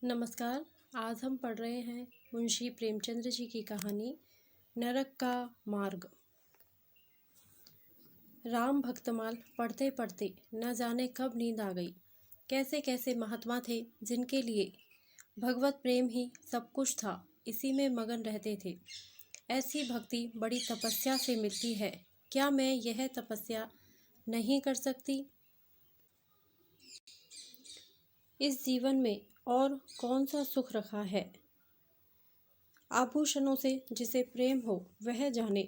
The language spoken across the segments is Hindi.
नमस्कार। आज हम पढ़ रहे हैं मुंशी प्रेमचंद्र जी की कहानी नरक का मार्ग। राम भक्तमाल पढ़ते पढ़ते न जाने कब नींद आ गई। कैसे कैसे महात्मा थे जिनके लिए भगवत प्रेम ही सब कुछ था, इसी में मगन रहते थे। ऐसी भक्ति बड़ी तपस्या से मिलती है। क्या मैं यह तपस्या नहीं कर सकती? इस जीवन में और कौन सा सुख रखा है? आभूषणों से जिसे प्रेम हो वह जाने।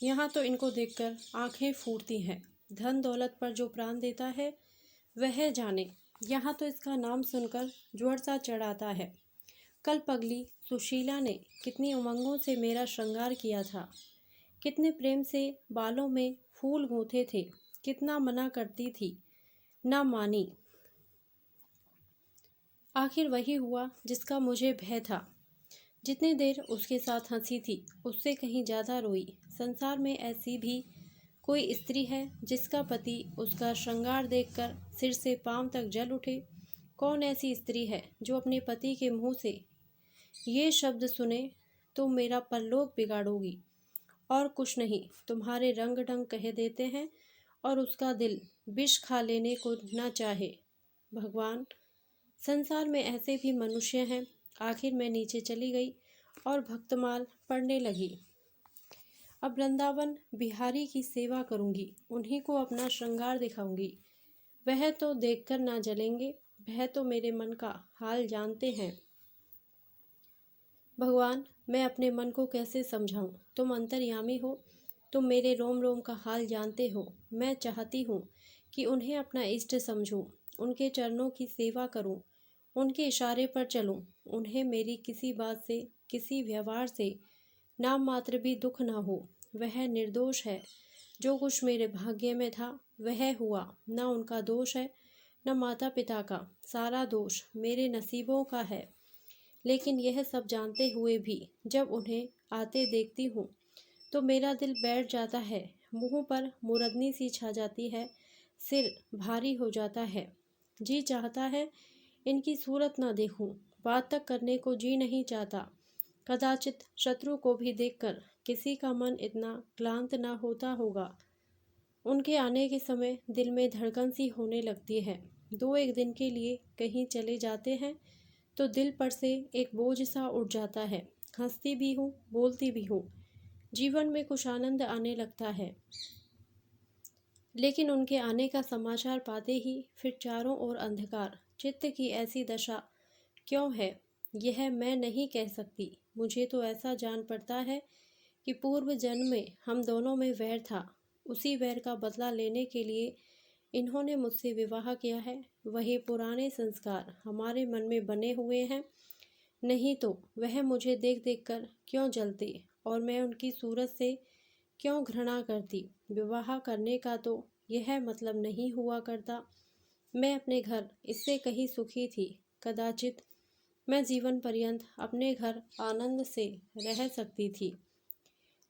यहाँ तो इनको देखकर आंखें फूटती हैं। धन दौलत पर जो प्राण देता है वह जाने। यहाँ तो इसका नाम सुनकर ज्वर सा चढ़ाता है। कल पगली सुशीला ने कितनी उमंगों से मेरा श्रृंगार किया था, कितने प्रेम से बालों में फूल गूंथे थे, कितना मना करती थी, ना मानी। आखिर वही हुआ जिसका मुझे भय था। जितनी देर उसके साथ हंसी थी उससे कहीं ज़्यादा रोई। संसार में ऐसी भी कोई स्त्री है जिसका पति उसका श्रृंगार देखकर सिर से पांव तक जल उठे? कौन ऐसी स्त्री है जो अपने पति के मुंह से ये शब्द सुने, तुम मेरा परलोक बिगाड़ोगी? और कुछ नहीं, तुम्हारे रंग ढंग कह देते हैं और उसका दिल विष खा लेने को न चाहे। भगवान, संसार में ऐसे भी मनुष्य हैं। आखिर मैं नीचे चली गई और भक्तमाल पढ़ने लगी। अब वृंदावन बिहारी की सेवा करूंगी, उन्हीं को अपना श्रृंगार दिखाऊंगी। वह तो देखकर ना जलेंगे, वह तो मेरे मन का हाल जानते हैं। भगवान, मैं अपने मन को कैसे समझाऊं? तुम अंतर्यामी हो, तुम मेरे रोम रोम का हाल जानते हो। मैं चाहती हूँ कि उन्हें अपना इष्ट समझूं, उनके चरणों की सेवा करूं, उनके इशारे पर चलूं। उन्हें मेरी किसी बात से, किसी व्यवहार से नाम मात्र भी दुख ना हो। वह निर्दोष है। जो कुछ मेरे भाग्य में था वह हुआ। न उनका दोष है, न माता पिता का। सारा दोष मेरे नसीबों का है। लेकिन यह सब जानते हुए भी जब उन्हें आते देखती हूँ तो मेरा दिल बैठ जाता है। मुंह पर मुरदनी सी छा जाती है, सिर भारी हो जाता है। जी चाहता है इनकी सूरत ना देखूं, बात तक करने को जी नहीं चाहता। कदाचित शत्रु को भी देखकर किसी का मन इतना क्लांत ना होता होगा। उनके आने के समय दिल में धड़कन सी होने लगती है। 2-1 दिन के लिए कहीं चले जाते हैं तो दिल पर से एक बोझ सा उठ जाता है। हंसती भी हूँ, बोलती भी हूँ, जीवन में कुछ आनंद आने लगता है। लेकिन उनके आने का समाचार पाते ही फिर चारों ओर अंधकार। चित्त की ऐसी दशा क्यों है यह मैं नहीं कह सकती। मुझे तो ऐसा जान पड़ता है कि पूर्व जन्म में हम दोनों में वैर था। उसी वैर का बदला लेने के लिए इन्होंने मुझसे विवाह किया है। वही पुराने संस्कार हमारे मन में बने हुए हैं। नहीं तो वह मुझे देख देख कर क्यों जलते और मैं उनकी सूरत से क्यों घृणा करती। विवाह करने का तो यह मतलब नहीं हुआ करता। मैं अपने घर इससे कहीं सुखी थी। कदाचित मैं जीवन पर्यंत अपने घर आनंद से रह सकती थी।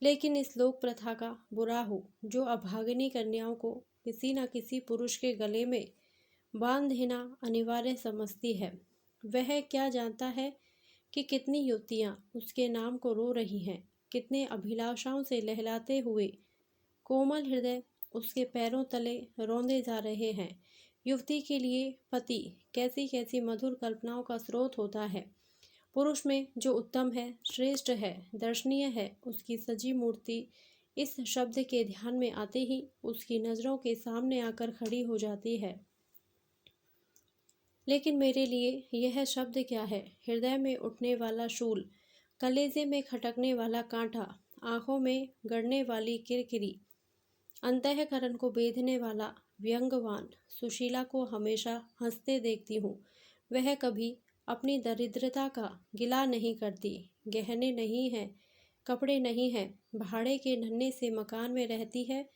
लेकिन इस लोक प्रथा का बुरा हो जो अभागिनी कन्याओं को किसी न किसी पुरुष के गले में बांध देना अनिवार्य समझती है। वह क्या जानता है कि कितनी युवतियाँ उसके नाम को रो रही हैं, कितने अभिलाषाओं से लहलाते हुए कोमल हृदय उसके पैरों तले रौंदे जा रहे हैं। युवती के लिए पति कैसी कैसी मधुर कल्पनाओं का स्रोत होता है। पुरुष में जो उत्तम है, श्रेष्ठ है, दर्शनीय है, उसकी सजी मूर्ति इस शब्द के ध्यान में आते ही उसकी नज़रों के सामने आकर खड़ी हो जाती है। लेकिन मेरे लिए यह शब्द क्या है? हृदय में उठने वाला शूल, कलेजे में खटकने वाला कांटा, आँखों में गड़ने वाली किरकिरी, अंतःकरण को बेधने वाला व्यंग्यवान। सुशीला को हमेशा हंसते देखती हूँ। वह कभी अपनी दरिद्रता का गिला नहीं करती। गहने नहीं हैं, कपड़े नहीं हैं, भाड़े के नन्हे से मकान में रहती है।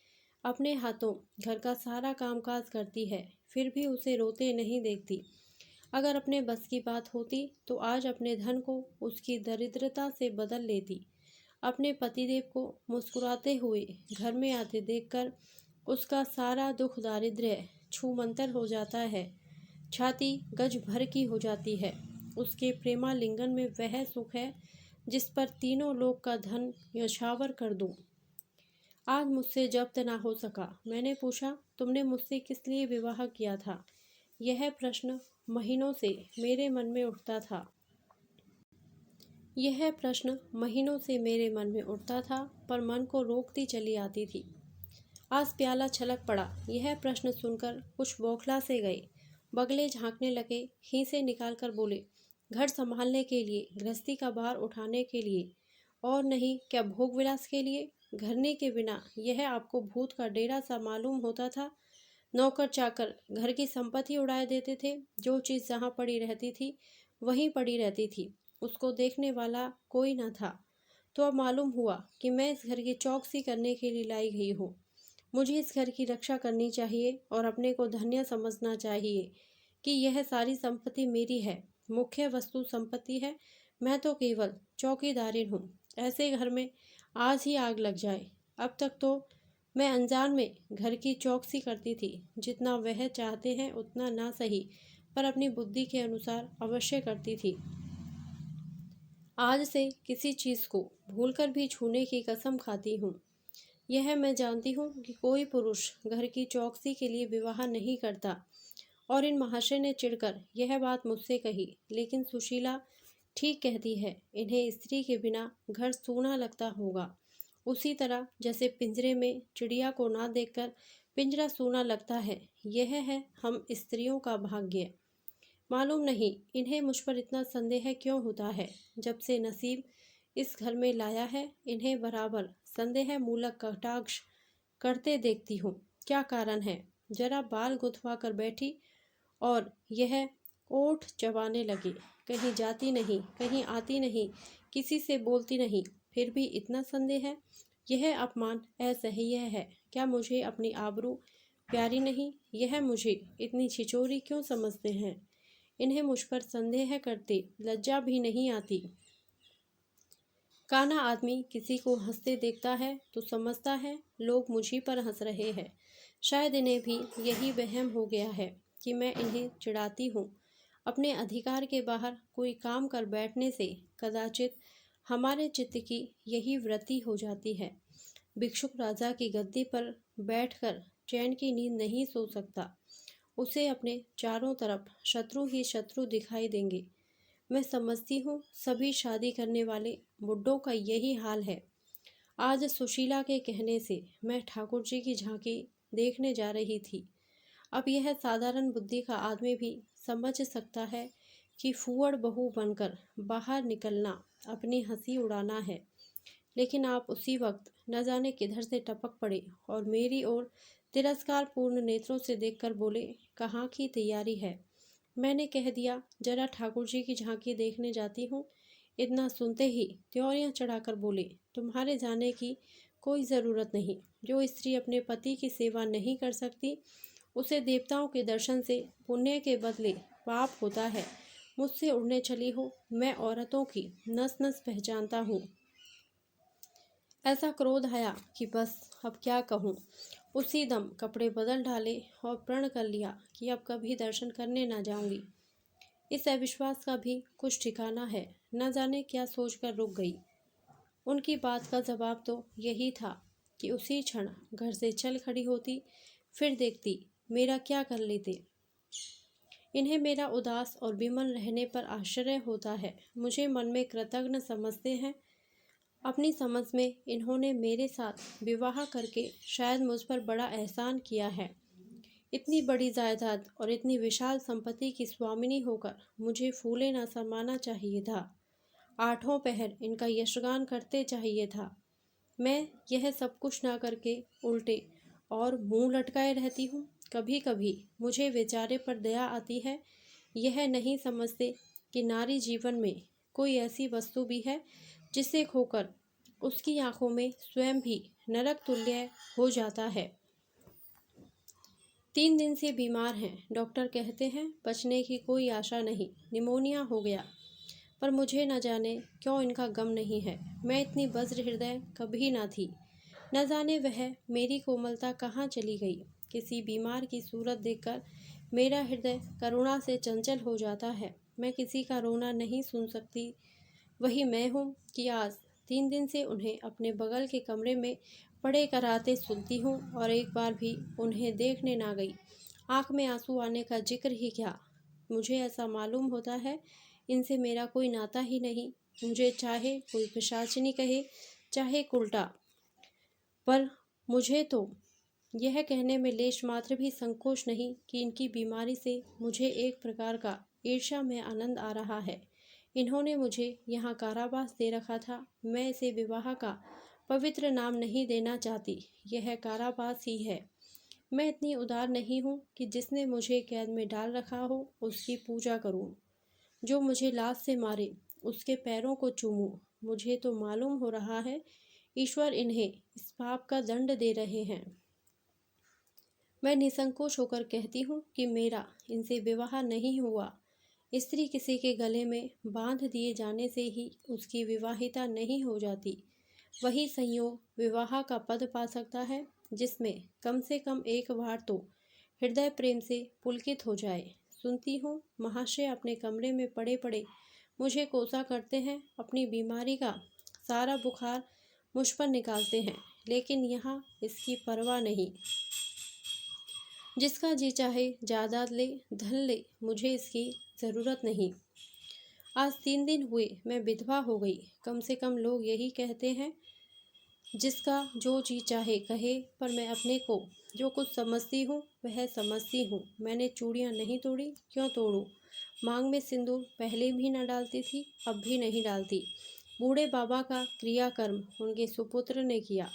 अपने हाथों घर का सारा कामकाज करती है, फिर भी उसे रोते नहीं देखती। अगर अपने बस की बात होती तो आज अपने धन को उसकी दरिद्रता से बदल लेती। अपने पतिदेव को मुस्कुराते हुए घर में आते देखकर उसका सारा दुख दारिद्र्य छूमंतर हो जाता है। छाती गज भर की हो जाती है। उसके प्रेमालिंगन में वह सुख है जिस पर तीनों लोक का धन न्यौछावर कर दूं। आज मुझसे जब्त ना हो सका। मैंने पूछा, तुमने मुझसे किस लिए विवाह किया था? यह प्रश्न महीनों से मेरे मन में उठता था। पर मन को रोकती चली आती थी। आज प्याला छलक पड़ा। यह प्रश्न सुनकर कुछ बौखला से गए। बगले झांकने लगे, खीसे निकालकर बोले, घर संभालने के लिए, गृहस्थी का भार उठाने के लिए, और नहीं क्या भोग विलास के लिए? घरने के बिना यह आपको भूत का डेरा सा मालूम होता था। नौकर चाकर घर की संपत्ति उड़ाए देते थे। जो चीज़ जहाँ पड़ी रहती थी वहीं पड़ी रहती थी। उसको देखने वाला कोई न था। तो अब मालूम हुआ कि मैं इस घर की चौकसी करने के लिए लाई गई हूँ। मुझे इस घर की रक्षा करनी चाहिए और अपने को धन्य समझना चाहिए कि यह सारी संपत्ति मेरी है। मुख्य वस्तु संपत्ति है, मैं तो केवल चौकीदारिन हूँ। ऐसे घर में आज ही आग लग जाए। अब तक तो मैं अनजान में घर की चौकसी करती थी। जितना वह चाहते हैं उतना ना सही, पर अपनी बुद्धि के अनुसार अवश्य करती थी। आज से किसी चीज़ को भूलकर भी छूने की कसम खाती हूँ। यह मैं जानती हूँ कि कोई पुरुष घर की चौकसी के लिए विवाह नहीं करता। और इन महाशय ने चिढ़कर यह बात मुझसे कही, लेकिन सुशीला ठीक कहती है। इन्हें स्त्री के बिना घर सूना लगता होगा, उसी तरह जैसे पिंजरे में चिड़िया को ना देखकर पिंजरा सूना लगता है। यह है हम स्त्रियों का भाग्य। मालूम नहीं इन्हें मुझ पर इतना संदेह क्यों होता है। जब से नसीब इस घर में लाया है, इन्हें बराबर संदेह मूलक कटाक्ष करते देखती हूँ। क्या कारण है? जरा बाल गुथवा कर बैठी और यह ओठ चबाने लगी। कहीं जाती नहीं, कहीं आती नहीं, किसी से बोलती नहीं, फिर भी इतना संदेह है। यह अपमान असह्य है। क्या मुझे अपनी आबरू प्यारी नहीं? यह मुझे इतनी छिचोरी क्यों समझते हैं? इन्हें मुझ पर संदेह करते लज्जा भी नहीं आती। काना आदमी किसी को हंसते देखता है तो समझता है लोग मुझी पर हंस रहे हैं। शायद इन्हें भी यही वहम हो गया है कि मैं इन्हें चिढ़ाती हूँ। अपने अधिकार के बाहर कोई काम कर बैठने से कदाचित हमारे चित्त की यही वृत्ति हो जाती है। भिक्षुक राजा की गद्दी पर बैठकर चैन की नींद नहीं सो सकता। उसे अपने चारों तरफ शत्रु ही शत्रु दिखाई देंगे। मैं समझती हूँ सभी शादी करने वाले बुड्ढों का यही हाल है। आज सुशीला के कहने से मैं ठाकुर जी की झांकी देखने जा रही थी। अब यह साधारण बुद्धि का आदमी भी समझ सकता है कि फूहड़ बहू बनकर बाहर निकलना अपनी हंसी उड़ाना है। लेकिन आप उसी वक्त न जाने किधर से टपक पड़े और मेरी ओर तिरस्कार पूर्ण नेत्रों से देखकर बोले, कहाँ की तैयारी है? मैंने कह दिया, जरा ठाकुर जी की झांकी देखने जाती हूँ। इतना सुनते ही त्योरियां चढ़ाकर बोले, तुम्हारे जाने की कोई ज़रूरत नहीं। जो स्त्री अपने पति की सेवा नहीं कर सकती उसे देवताओं के दर्शन से पुण्य के बदले पाप होता है। मुझसे उड़ने चली हो। मैं औरतों की नस नस पहचानता हूँ। ऐसा क्रोध आया कि बस अब क्या कहूँ। उसी दम कपड़े बदल डाले और प्रण कर लिया कि अब कभी दर्शन करने ना जाऊंगी। इस अविश्वास का भी कुछ ठिकाना है। न जाने क्या सोचकर रुक गई। उनकी बात का जवाब तो यही था कि उसी क्षण घर से चल खड़ी होती, फिर देखती मेरा क्या कर लेते। इन्हें मेरा उदास और विमल रहने पर आश्चर्य होता है। मुझे मन में कृतज्ञ समझते हैं। अपनी समझ में इन्होंने मेरे साथ विवाह करके शायद मुझ पर बड़ा एहसान किया है। इतनी बड़ी जायदाद और इतनी विशाल संपत्ति की स्वामिनी होकर मुझे फूले ना समाना चाहिए था। आठों पहर इनका यशगान करते चाहिए था। मैं यह सब कुछ ना करके उल्टे और मुंह लटकाए रहती हूँ। कभी कभी मुझे बेचारे पर दया आती है। यह नहीं समझते कि नारी जीवन में कोई ऐसी वस्तु भी है जिसे खोकर उसकी आंखों में स्वयं भी नरक तुल्य हो जाता है। 3 दिन से बीमार हैं। डॉक्टर कहते हैं बचने की कोई आशा नहीं, निमोनिया हो गया। पर मुझे न जाने क्यों इनका गम नहीं है। मैं इतनी वज्र हृदय कभी ना थी। न जाने वह मेरी कोमलता कहाँ चली गई। किसी बीमार की सूरत देखकर मेरा हृदय करुणा से चंचल हो जाता है। मैं किसी का रोना नहीं सुन सकती। वही मैं हूँ कि आज 3 दिन से उन्हें अपने बगल के कमरे में पड़े कराते सुनती हूँ और एक बार भी उन्हें देखने ना गई। आँख में आंसू आने का जिक्र ही क्या। मुझे ऐसा मालूम होता है इनसे मेरा कोई नाता ही नहीं। मुझे चाहे कोई पिशाचिनी कहे, चाहे उल्टा, पर मुझे तो यह कहने में लेश मात्र भी संकोच नहीं कि इनकी बीमारी से मुझे एक प्रकार का ईर्ष्या में आनंद आ रहा है। इन्होंने मुझे यहाँ कारावास दे रखा था। मैं इसे विवाह का पवित्र नाम नहीं देना चाहती, यह कारावास ही है। मैं इतनी उदार नहीं हूँ कि जिसने मुझे कैद में डाल रखा हो उसकी पूजा करूँ, जो मुझे लात से मारे उसके पैरों को चूमूं। मुझे तो मालूम हो रहा है ईश्वर इन्हें इस पाप का दंड दे रहे हैं। मैं निसंकोच होकर कहती हूँ कि मेरा इनसे विवाह नहीं हुआ। स्त्री किसी के गले में बांध दिए जाने से ही उसकी विवाहिता नहीं हो जाती। वही संयोग विवाह का पद पा सकता है जिसमें कम से कम एक बार तो हृदय प्रेम से पुलकित हो जाए। सुनती हूँ महाशय अपने कमरे में पड़े पड़े मुझे कोसा करते हैं, अपनी बीमारी का सारा बुखार मुझ पर निकालते हैं, लेकिन यहाँ इसकी परवाह नहीं। जिसका जी चाहे जायदाद ले, धन ले, मुझे इसकी ज़रूरत नहीं। आज 3 दिन हुए मैं विधवा हो गई। कम से कम लोग यही कहते हैं, जिसका जो जी चाहे कहे, पर मैं अपने को जो कुछ समझती हूँ वह समझती हूँ। मैंने चूड़ियाँ नहीं तोड़ी, क्यों तोड़ूं? मांग में सिंदूर पहले भी न डालती थी, अब भी नहीं डालती। बूढ़े बाबा का क्रियाकर्म उनके सुपुत्र ने किया,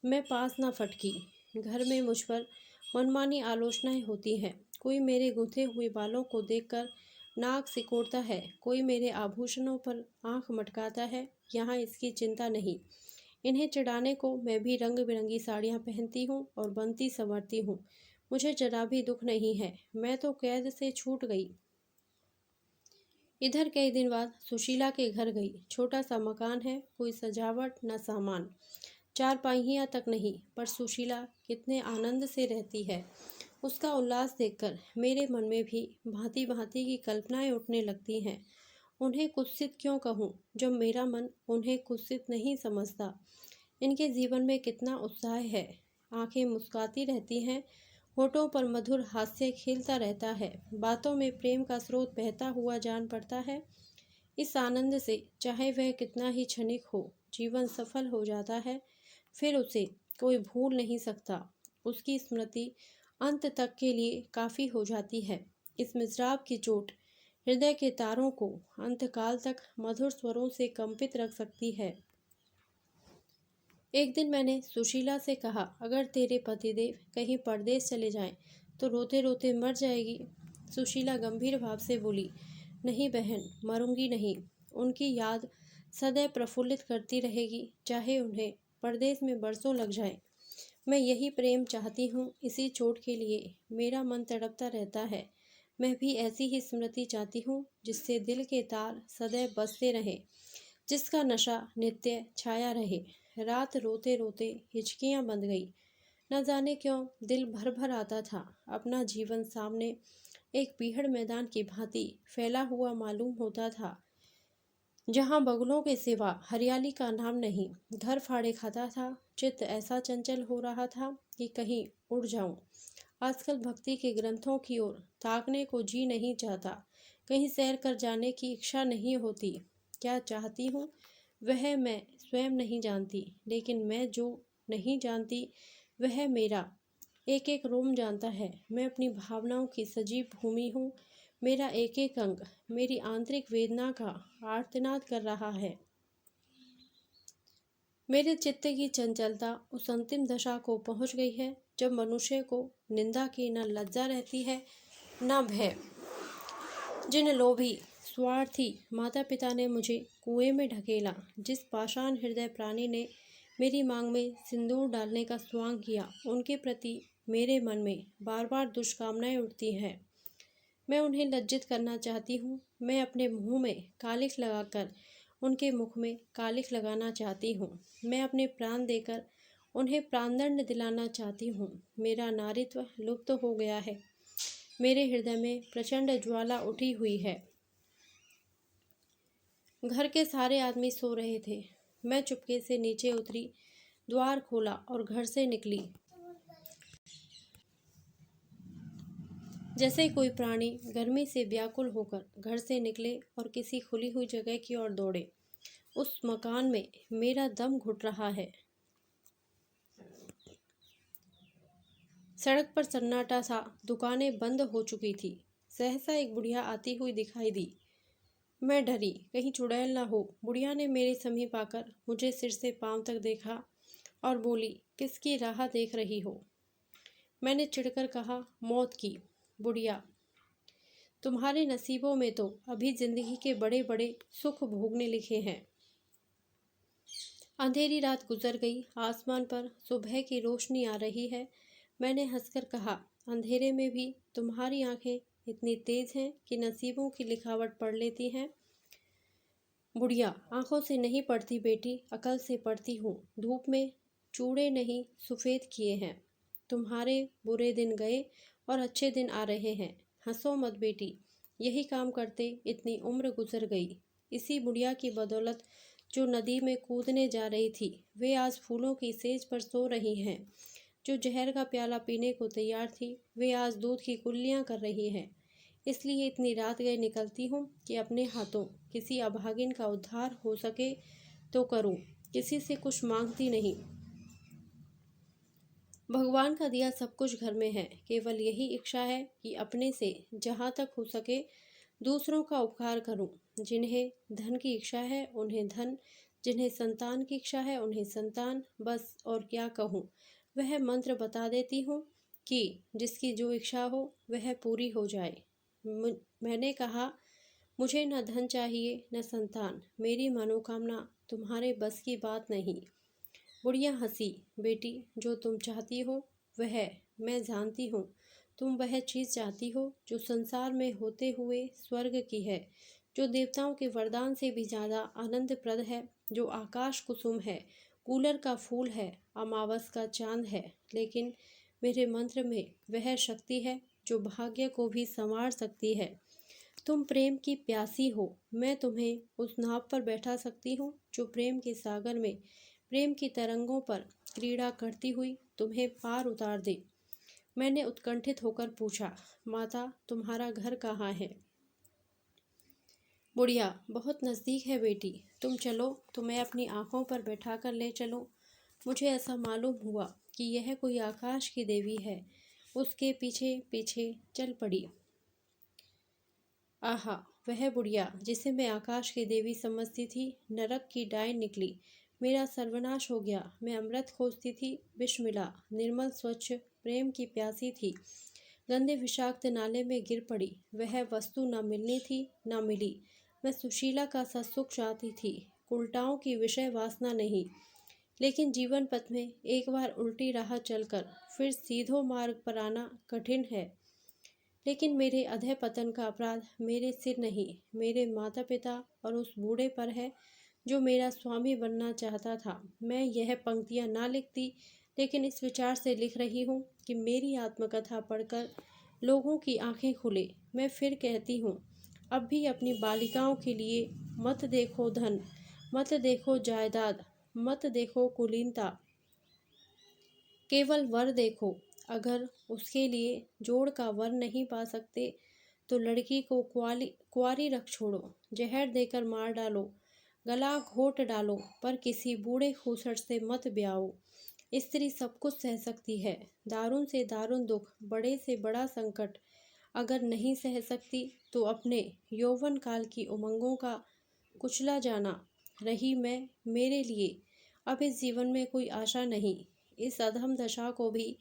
मैं पास न फटकी। घर में मुझ पर मनमानी आलोचनाएं होती हैं। कोई मेरे गुंथे हुए बालों को देखकर नाक सिकोड़ता है, कोई मेरे आभूषणों पर आंख मटकाता है। यहाँ इसकी चिंता नहीं। इन्हें चिढ़ाने को मैं भी रंग बिरंगी साड़ियाँ पहनती हूँ और बनती संवरती हूँ। मुझे जरा भी दुख नहीं है। मैं तो कैद से छूट गई। इधर कई दिन बाद सुशीला के घर गई। छोटा सा मकान है, कोई सजावट न सामान, 4 पाइयाँ तक नहीं, पर सुशीला कितने आनंद से रहती है। उसका उल्लास देखकर मेरे मन में भी भांति भांति की कल्पनाएं उठने लगती हैं। उन्हें कुत्सित क्यों कहूँ, जब मेरा मन उन्हें कुत्सित नहीं समझता। इनके जीवन में कितना उत्साह है। आंखें मुस्काती रहती हैं, होठों पर मधुर हास्य खिलता रहता है, बातों में प्रेम का स्रोत बहता हुआ जान पड़ता है। इस आनंद से चाहे वह कितना ही क्षणिक हो, जीवन सफल हो जाता है। फिर उसे कोई भूल नहीं सकता। उसकी स्मृति अंत तक के लिए काफ़ी हो जाती है। इस मिज़राब की चोट हृदय के तारों को अंतकाल तक मधुर स्वरों से कंपित रख सकती है। एक दिन मैंने सुशीला से कहा, अगर तेरे पतिदेव कहीं परदेश चले जाएं तो रोते रोते मर जाएगी। सुशीला गंभीर भाव से बोली, नहीं बहन, मरूंगी नहीं। उनकी याद सदैव प्रफुल्लित करती रहेगी, चाहे उन्हें परदेश में बरसों लग जाए। मैं यही प्रेम चाहती हूँ। इसी चोट के लिए मेरा मन तड़पता रहता है। मैं भी ऐसी ही स्मृति चाहती हूँ जिससे दिल के तार सदैव बजते रहें, जिसका नशा नित्य छाया रहे। रात रोते रोते हिचकियाँ बंध गई। न जाने क्यों दिल भर भर आता था। अपना जीवन सामने एक पीहड़ मैदान की भांति फैला हुआ मालूम होता था, जहाँ बगलों के सिवा हरियाली का नाम नहीं। घर फाड़े खाता था। चित्त ऐसा चंचल हो रहा था कि कहीं उड़ जाऊं। आजकल भक्ति के ग्रंथों की ओर ताकने को जी नहीं चाहता। कहीं सैर कर जाने की इच्छा नहीं होती। क्या चाहती हूँ वह मैं स्वयं नहीं जानती, लेकिन मैं जो नहीं जानती वह मेरा एक एक रोम जानता है। मैं अपनी भावनाओं की सजीव भूमि हूँ। मेरा एक एक अंग मेरी आंतरिक वेदना का आर्तनाद कर रहा है। मेरे चित्त की चंचलता उस अंतिम दशा को पहुंच गई है जब मनुष्य को निंदा की न लज्जा रहती है न भय। जिन लोभी स्वार्थी माता पिता ने मुझे कुएं में ढकेला, जिस पाषाण हृदय प्राणी ने मेरी मांग में सिंदूर डालने का स्वांग किया, उनके प्रति मेरे मन में बार बार दुष्कामनाएं उठती हैं। मैं उन्हें लज्जित करना चाहती हूँ। मैं अपने मुंह में कालिख लगाकर उनके मुख में कालिख लगाना चाहती हूँ। मैं अपने प्राण देकर उन्हें प्राणदंड दिलाना चाहती हूँ। मेरा नारीत्व लुप्त हो गया है। मेरे हृदय में प्रचंड ज्वाला उठी हुई है। घर के सारे आदमी सो रहे थे। मैं चुपके से नीचे उतरी, द्वार खोला और घर से निकली। जैसे कोई प्राणी गर्मी से व्याकुल होकर घर से निकले और किसी खुली हुई जगह की ओर दौड़े। उस मकान में मेरा दम घुट रहा है। सड़क पर सन्नाटा था, दुकानें बंद हो चुकी थी। सहसा एक बुढ़िया आती हुई दिखाई दी। मैं डरी, कहीं चुड़ैल न हो। बुढ़िया ने मेरे समीप आकर मुझे सिर से पांव तक देखा और बोली, किसकी राह देख रही हो? मैंने चिढ़कर कहा, मौत की। बुढ़िया, तुम्हारे नसीबों में तो अभी जिंदगी के बड़े बड़े सुख भोगने लिखे हैं। अंधेरी रात गुजर गई, आसमान पर सुबह की रोशनी आ रही है। मैंने हंसकर कहा, अंधेरे में भी तुम्हारी आंखें इतनी तेज हैं कि नसीबों की लिखावट पढ़ लेती हैं। बुढ़िया, आंखों से नहीं पढ़ती बेटी, अकल से पढ़ती हूँ। धूप में चूड़े नहीं सफ़ेद किए हैं। तुम्हारे बुरे दिन गए और अच्छे दिन आ रहे हैं। हंसो मत बेटी, यही काम करते इतनी उम्र गुजर गई। इसी बुढ़िया की बदौलत जो नदी में कूदने जा रही थी, वे आज फूलों की सेज पर सो रही हैं। जो जहर का प्याला पीने को तैयार थी, वे आज दूध की कुल्लियाँ कर रही हैं। इसलिए इतनी रात गए निकलती हूँ कि अपने हाथों किसी अभागिन का उद्धार हो सके तो करूँ। किसी से कुछ मांगती नहीं। भगवान का दिया सब कुछ घर में है। केवल यही इच्छा है कि अपने से जहाँ तक हो सके दूसरों का उपकार करूं। जिन्हें धन की इच्छा है उन्हें धन, जिन्हें संतान की इच्छा है उन्हें संतान। बस और क्या कहूँ। वह मंत्र बता देती हूँ कि जिसकी जो इच्छा हो वह पूरी हो जाए। मैंने कहा, मुझे न धन चाहिए न संतान। मेरी मनोकामना तुम्हारे बस की बात नहीं। बुढ़िया हंसी। बेटी, जो तुम चाहती हो वह मैं जानती हूँ। तुम वह चीज़ चाहती हो जो संसार में होते हुए स्वर्ग की है, जो देवताओं के वरदान से भी ज़्यादा आनंदप्रद है, जो आकाश कुसुम है, कूलर का फूल है, अमावस का चांद है। लेकिन मेरे मंत्र में वह शक्ति है जो भाग्य को भी संवार सकती है। तुम प्रेम की प्यासी हो। मैं तुम्हें उस नाव पर बैठा सकती हूँ जो प्रेम के सागर में प्रेम की तरंगों पर क्रीड़ा करती हुई तुम्हें पार उतार दे। मैंने उत्कंठित होकर पूछा, माता, तुम्हारा घर कहाँ है? बुढ़िया, बहुत नज़दीक है बेटी। तुम चलो तो मैं अपनी आंखों पर बैठा कर ले चलूँ। मुझे ऐसा मालूम हुआ कि यह कोई आकाश की देवी है। उसके पीछे पीछे चल पड़ी। आहा, वह बुढ़िया जिसे मैं आकाश की देवी समझती थी, नरक की डायन निकली। मेरा सर्वनाश हो गया। मैं अमृत खोजती थी, विष मिला। निर्मल स्वच्छ प्रेम की प्यासी थी, गंदे विषाक्त नाले में गिर पड़ी। वह वस्तु न मिलनी थी, न मिली। मैं सुशीला का सा सुख चाहती थी, उल्टाओं की विषय वासना नहीं। लेकिन जीवन पथ में एक बार उल्टी राह चलकर फिर सीधो मार्ग पर आना कठिन है। लेकिन मेरे अधः पतन का अपराध मेरे सिर नहीं, मेरे माता पिता और उस बूढ़े पर है जो मेरा स्वामी बनना चाहता था। मैं यह पंक्तियाँ ना लिखती, लेकिन इस विचार से लिख रही हूँ कि मेरी आत्मकथा पढ़कर लोगों की आंखें खुले। मैं फिर कहती हूँ, अब भी अपनी बालिकाओं के लिए मत देखो धन, मत देखो जायदाद, मत देखो कुलीनता। केवल वर देखो। अगर उसके लिए जोड़ का वर नहीं पा सकते तो लड़की को कुंवारी रख छोड़ो, जहर देकर मार डालो, गला घोट डालो, पर किसी बूढ़े खूसट से मत ब्याओ। स्त्री सब कुछ सह सकती है, दारुण से दारुण दुख, बड़े से बड़ा संकट अगर नहीं सह सकती तो अपने यौवन काल की उमंगों का कुचला जाना। रही मैं, मेरे लिए अब इस जीवन में कोई आशा नहीं। इस अधम दशा को भी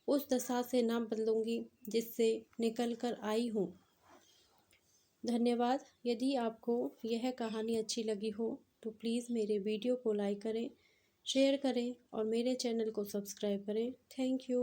उस दशा से ना बदलूंगी जिससे निकल कर आई हूँ। धन्यवाद। यदि आपको यह कहानी अच्छी लगी हो तो प्लीज़ मेरे वीडियो को लाइक करें, शेयर करें और मेरे चैनल को सब्सक्राइब करें। Thank you.